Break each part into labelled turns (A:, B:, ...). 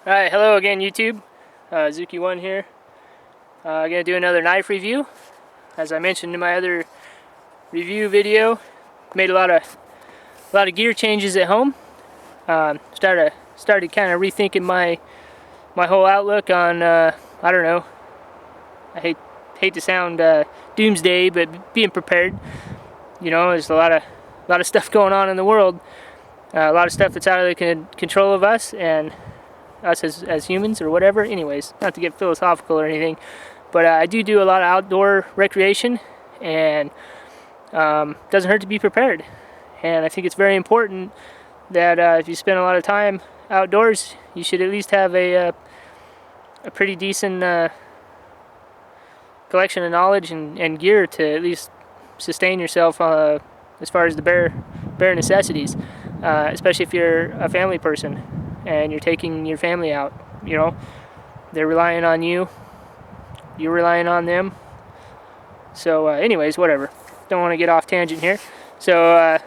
A: Alright, hello again YouTube. Zuki1 here. I'm going to do another knife review. As I mentioned in my other review video, made a lot of gear changes at home. Started kind of rethinking my whole outlook on I don't know. I hate to sound doomsday, but being prepared. You know, there's a lot of stuff going on in the world. A lot of stuff that's out of the control of us and us as humans or whatever. Anyways, not to get philosophical or anything, but I do a lot of outdoor recreation, and doesn't hurt to be prepared. And I think it's very important that if you spend a lot of time outdoors, you should at least have a pretty decent collection of knowledge and gear to at least sustain yourself as far as the bare necessities, especially if you're a family person and you're taking your family out. You know, they're relying on you, you're relying on them. So anyways, whatever, don't want to get off tangent here. So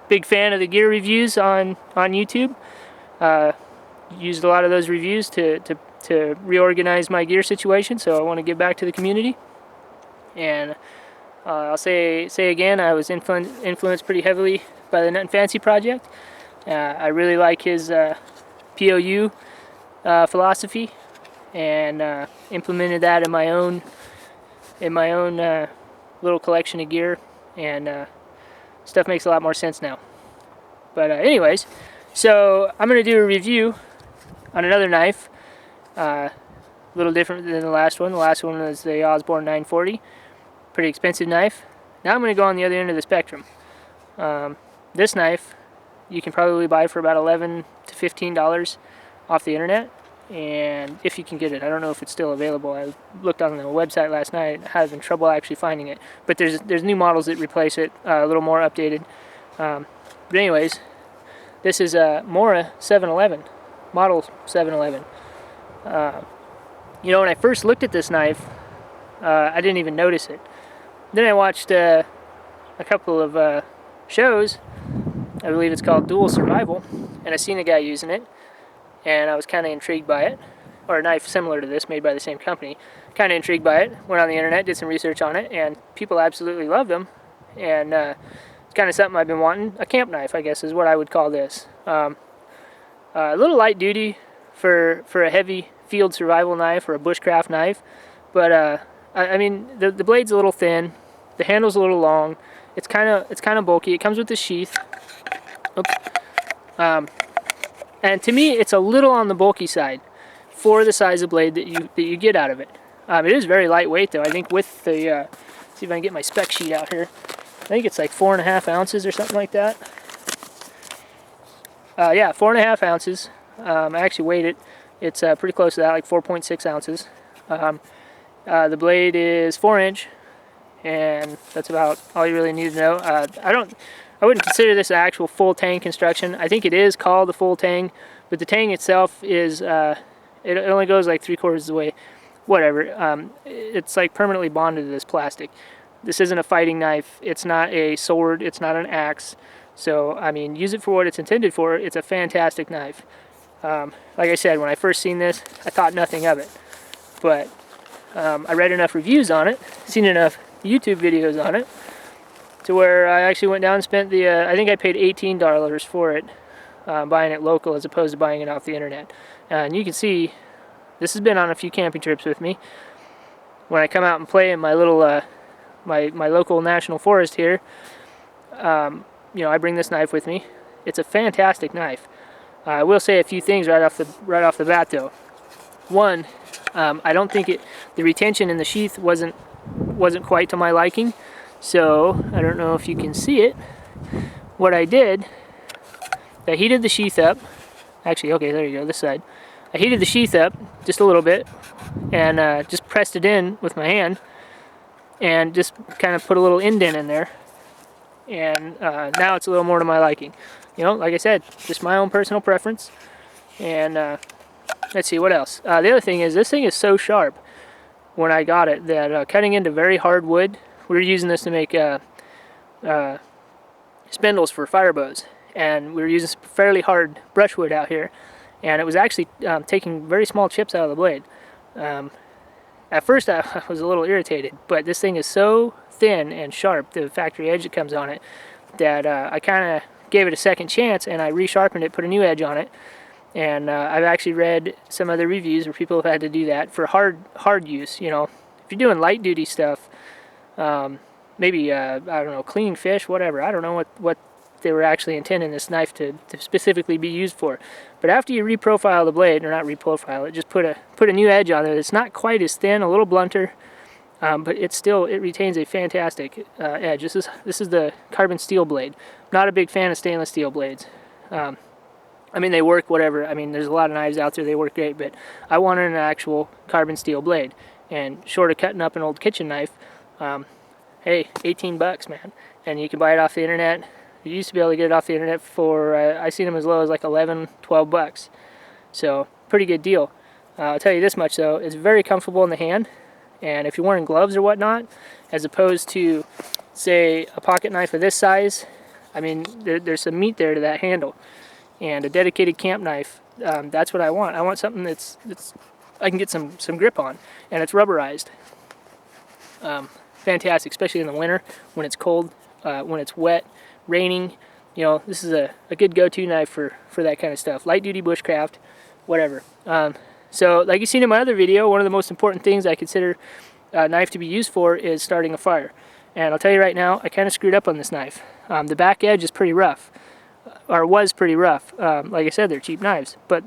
A: big fan of the gear reviews on YouTube. Used a lot of those reviews to reorganize my gear situation, so I want to give back to the community. And I'll say again, I was influenced pretty heavily by the Nut and Fancy project. I really like his POU philosophy, and implemented that in my own little collection of gear, and stuff makes a lot more sense now. But anyways, so I'm going to do a review on another knife, a little different than the last one. The last one was the Osborne 940, pretty expensive knife. Now I'm going to go on the other end of the spectrum. This knife you can probably buy for about $11 to $15 off the internet, and if you can get it. I don't know if it's still available. I looked on the website last night, having trouble actually finding it, but there's new models that replace it, a little more updated. But anyways, this is a Mora 711, model 711. You know, when I first looked at this knife, I didn't even notice it. Then I watched a couple of shows. I believe it's called Dual Survival, and I seen a guy using it, and I was kind of intrigued by it, or a knife similar to this made by the same company. Kind of intrigued by it, went on the internet, did some research on it, and people absolutely loved them. And it's kind of something I've been wanting. A camp knife, I guess, is what I would call this. A little light duty for a heavy field survival knife or a bushcraft knife, but I mean the blade's a little thin, the handle's a little long. It's kind of bulky. It comes with the sheath. Oops. And to me, it's a little on the bulky side for the size of blade that you get out of it. It is very lightweight, though. I think with the see if I can get my spec sheet out here. I think it's like 4.5 ounces or something like that. Yeah, 4.5 ounces. I actually weighed it. It's pretty close to that, like 4.6 ounces. The blade is 4-inch, and that's about all you really need to know. I wouldn't consider this an actual full tang construction. I think it is called a full tang, but the tang itself is it only goes like 3/4 of the way. Whatever. It's like permanently bonded to this plastic. This isn't a fighting knife. It's not a sword. It's not an axe. So I mean, use it for what it's intended for. It's a fantastic knife. Like I said, when I first seen this, I thought nothing of it, but I read enough reviews on it, seen enough YouTube videos on it, to where I actually went down and spent the, I think I paid $18 for it, buying it local as opposed to buying it off the internet. And you can see, this has been on a few camping trips with me. When I come out and play in my little, my local national forest here, you know, I bring this knife with me. It's a fantastic knife. I will say a few things right off the bat though. One, I don't think the retention in the sheath wasn't quite to my liking. So I don't know if you can see it. What I did, I heated the sheath up. Actually, okay, there you go, this side. I heated the sheath up just a little bit, and just pressed it in with my hand, and just kind of put a little indent in there. And now it's a little more to my liking. You know, like I said, just my own personal preference. And let's see, what else? The other thing is, this thing is so sharp when I got it that cutting into very hard wood, we were using this to make spindles for fire bows, and we were using some fairly hard brushwood out here, and it was actually taking very small chips out of the blade. At first I was a little irritated, but this thing is so thin and sharp, the factory edge that comes on it, that I kind of gave it a second chance, and I resharpened it, put a new edge on it. And I've actually read some other reviews where people have had to do that for hard use. You know, if you're doing light duty stuff, maybe I don't know, cleaning fish, whatever. I don't know what they were actually intending this knife to specifically be used for. But after you reprofile the blade, or not reprofile it, just put a new edge on it. It's not quite as thin, a little blunter, but it retains a fantastic edge. This is the carbon steel blade. Not a big fan of stainless steel blades. I mean, they work, whatever. I mean, there's a lot of knives out there, they work great, but I wanted an actual carbon steel blade. And short of cutting up an old kitchen knife, hey, 18 bucks, man. And you can buy it off the internet. You used to be able to get it off the internet for, I seen them as low as like 11, 12 bucks. So, pretty good deal. I'll tell you this much though, it's very comfortable in the hand. And if you're wearing gloves or whatnot, as opposed to, say, a pocket knife of this size, I mean, there's some meat there to that handle. And a dedicated camp knife, that's what I want. I want something that's I can get some grip on, and it's rubberized. Fantastic, especially in the winter when it's cold, when it's wet, raining. You know, this is a good go-to knife for that kind of stuff. Light duty bushcraft, whatever. So, like you've seen in my other video, one of the most important things I consider a knife to be used for is starting a fire. And I'll tell you right now, I kind of screwed up on this knife. The back edge is pretty rough. Or was pretty rough. Like I said, they're cheap knives. But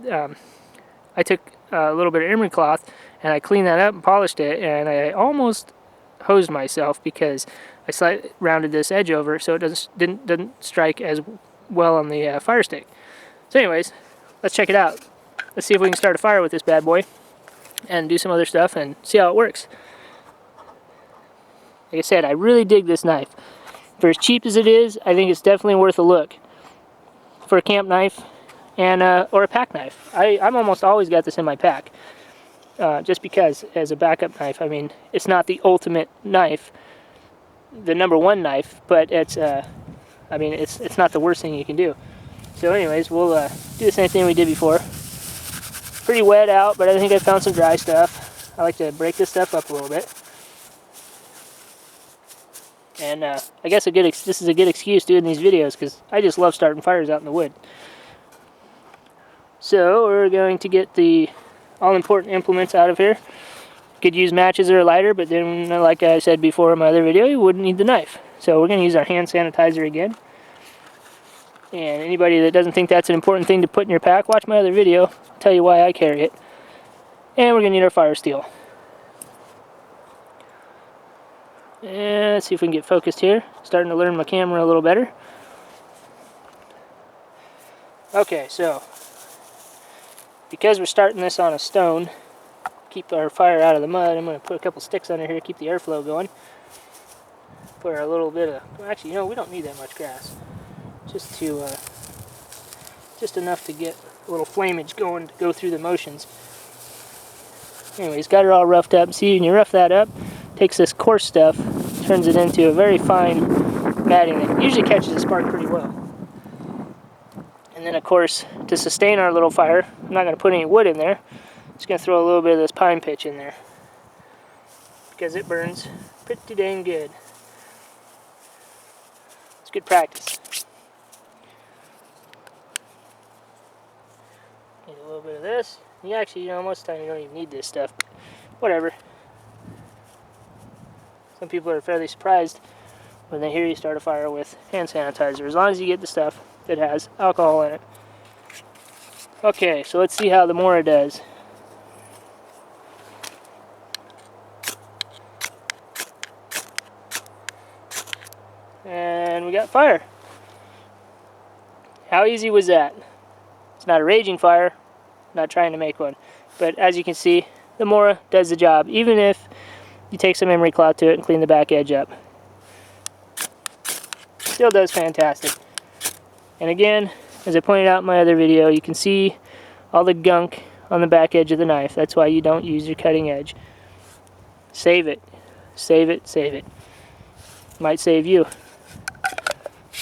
A: I took a little bit of emery cloth and I cleaned that up and polished it, and I almost hosed myself because I slightly rounded this edge over so it didn't strike as well on the fire stick. So anyways, let's check it out. Let's see if we can start a fire with this bad boy and do some other stuff and see how it works. Like I said, I really dig this knife. For as cheap as it is, I think it's definitely worth a look. For a camp knife and or a pack knife. I'm almost always got this in my pack, just because as a backup knife. I mean, it's not the ultimate knife, the #1 knife, but it's I mean, it's not the worst thing you can do. So anyways, we'll do the same thing we did before. Pretty wet out, but I think I found some dry stuff. I like to break this stuff up a little bit. And I guess this is a good excuse doing these videos because I just love starting fires out in the wood. So we're going to get the all-important implements out of here. Could use matches or a lighter, but then, like I said before in my other video, you wouldn't need the knife. So we're going to use our hand sanitizer again. And anybody that doesn't think that's an important thing to put in your pack, watch my other video. I'll tell you why I carry it. And we're going to need our fire steel. And let's see if we can get focused here. Starting to learn my camera a little better. Okay, so because we're starting this on a stone, keep our fire out of the mud, I'm going to put a couple sticks under here to keep the airflow going. Put a little bit of, well, actually, you know, we don't need that much grass. Just enough to get a little flamage going to go through the motions. Anyways, got it all roughed up. See, when you rough that up, takes this coarse stuff, turns it into a very fine matting that usually catches a spark pretty well. And then, of course, to sustain our little fire, I'm not going to put any wood in there. Just going to throw a little bit of this pine pitch in there because it burns pretty dang good. It's good practice. Need a little bit of this. You actually, you know, most of the time you don't even need this stuff. Whatever. Some people are fairly surprised when they hear you start a fire with hand sanitizer, as long as you get the stuff that has alcohol in it. Okay, so let's see how the Mora does. And we got fire. How easy was that? It's not a raging fire, not trying to make one. But as you can see, the Mora does the job, even if you take some emery cloth to it and clean the back edge up. Still does fantastic. And again, as I pointed out in my other video, you can see all the gunk on the back edge of the knife. That's why you don't use your cutting edge. Save it. Save it, save it. Might save you.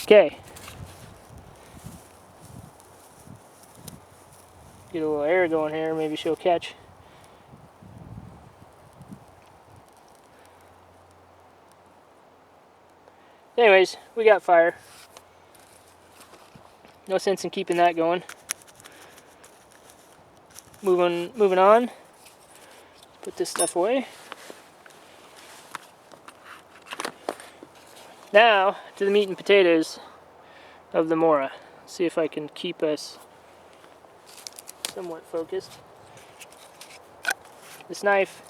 A: Okay. Get a little air going here, maybe she'll catch. Anyways, we got fire. No sense in keeping that going. Moving on. Put this stuff away. Now to the meat and potatoes of the Mora. See if I can keep us somewhat focused. This knife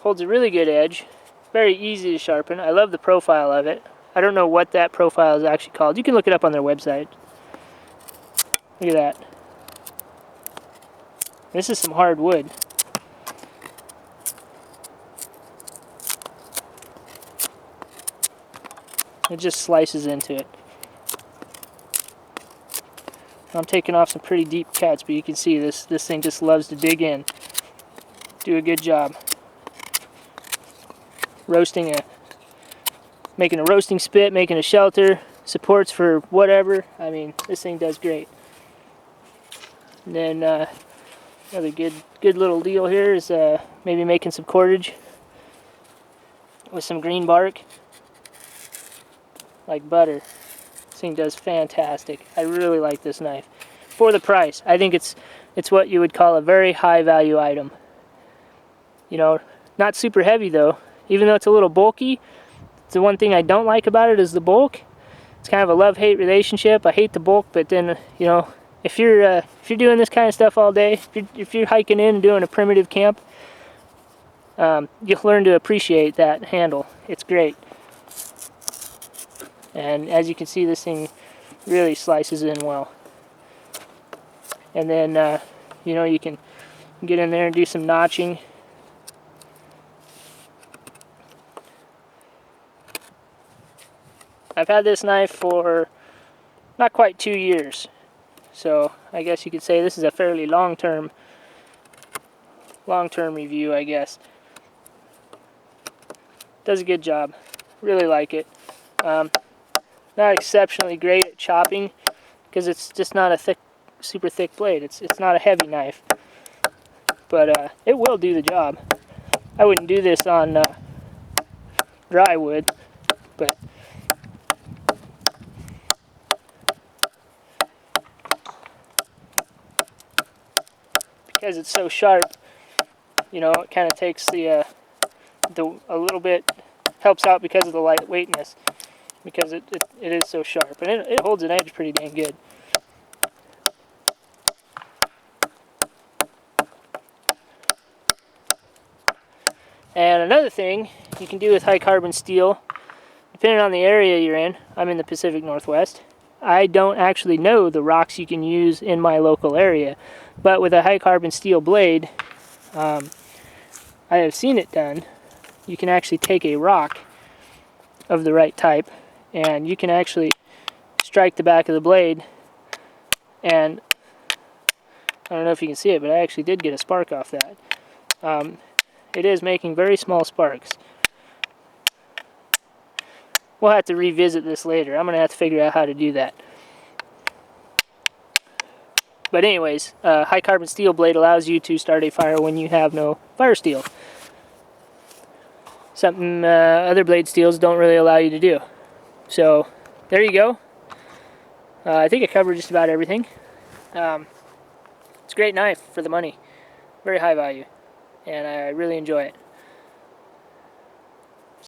A: holds a really good edge. Very easy to sharpen. I love the profile of it. I don't know what that profile is actually called. You can look it up on their website. Look at that. This is some hard wood. It just slices into it. I'm taking off some pretty deep cuts, but you can see this thing just loves to dig in. Do a good job. Making a roasting spit, making a shelter, supports for whatever. I mean, this thing does great. And then another good little deal here is maybe making some cordage with some green bark, like butter. This thing does fantastic. I really like this knife. For the price, I think it's what you would call a very high value item. You know, not super heavy though. Even though it's a little bulky, the one thing I don't like about it is the bulk. It's kind of a love-hate relationship. I hate the bulk, but then, you know, if you're doing this kind of stuff all day, if you're hiking in and doing a primitive camp, you'll learn to appreciate that handle. It's great. And as you can see, this thing really slices in well. And then, you know, you can get in there and do some notching. I've had this knife for not quite 2 years, so I guess you could say this is a fairly long-term review, I guess. Does a good job. Really like it. Not exceptionally great at chopping because it's just not a super thick blade. It's not a heavy knife, but it will do the job. I wouldn't do this on dry wood, but because it's so sharp, you know, it kind of takes a little bit, helps out because of the lightweightness, because it is so sharp, and it holds an edge pretty dang good. And another thing you can do with high carbon steel, depending on the area you're in, I'm in the Pacific Northwest, I don't actually know the rocks you can use in my local area, but with a high carbon steel blade, I have seen it done. You can actually take a rock of the right type, and you can actually strike the back of the blade, and I don't know if you can see it, but I actually did get a spark off that. It is making very small sparks. We'll have to revisit this later. I'm going to have to figure out how to do that. But anyways, high carbon steel blade allows you to start a fire when you have no fire steel. Something other blade steels don't really allow you to do. So there you go. I think I covered just about everything. It's a great knife for the money. Very high value. And I really enjoy it.